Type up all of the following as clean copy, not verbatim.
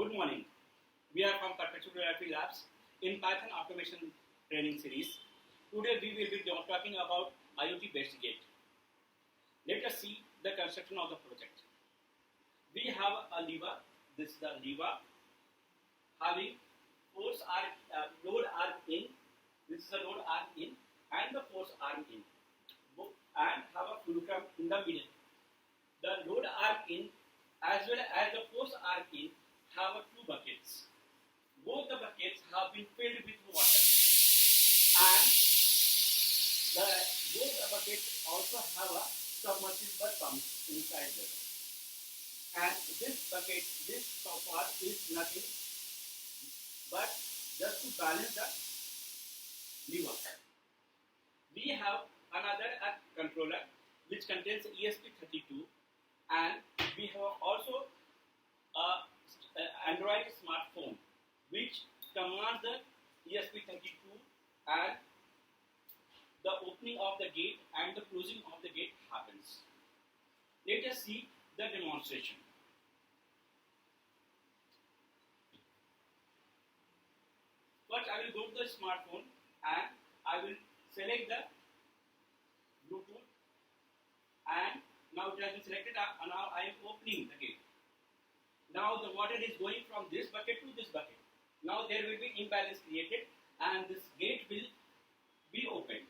Good morning. We are from Perpetual Reality Labs in Python Automation Training Series. Today we will be talking about IoT based gate. Let us see the construction of the project. We have a lever. This is the lever having load arm in. This is a load arm in and the force arm in, and have a fulcrum in the middle. The load arm in as well as the force arm in have two buckets. Both the buckets have been filled with water, and both the buckets also have a submersible pump inside them. And this bucket, this part is nothing but just to balance the lever. We have another controller which contains ESP32, and we have also Android smartphone which commands the ESP32, and the opening of the gate and the closing of the gate happens. Let us see the demonstration. First I will go to the smartphone and I will select the Bluetooth, and now it has been selected, and now I am opening the gate. Now the water is going from this bucket to this bucket. Now there will be imbalance created and this gate will be opened.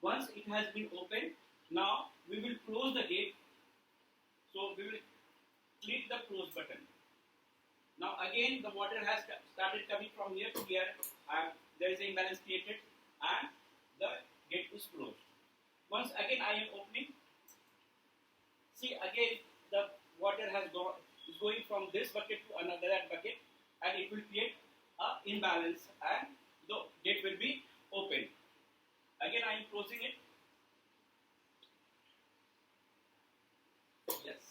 Once it has been opened, now we will close the gate. So we will click the close button. Now again the water has started coming from here to here, and there is an imbalance created and the gate is closed. Once again I am opening, see again the water is going from this bucket to another bucket, and it will create an imbalance and the gate will be open. Again I am closing it. Yes.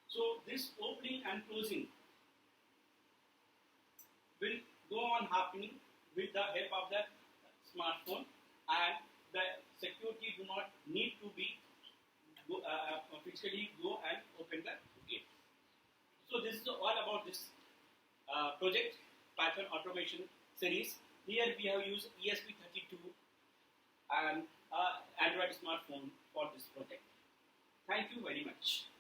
So this opening and closing will go on happening with the help of the smartphone, and the security do not need to be physically go and open the gate. So this is all about this project, Python Automation Series. Here we have used ESP32 and Android smartphone for this project. Thank you very much.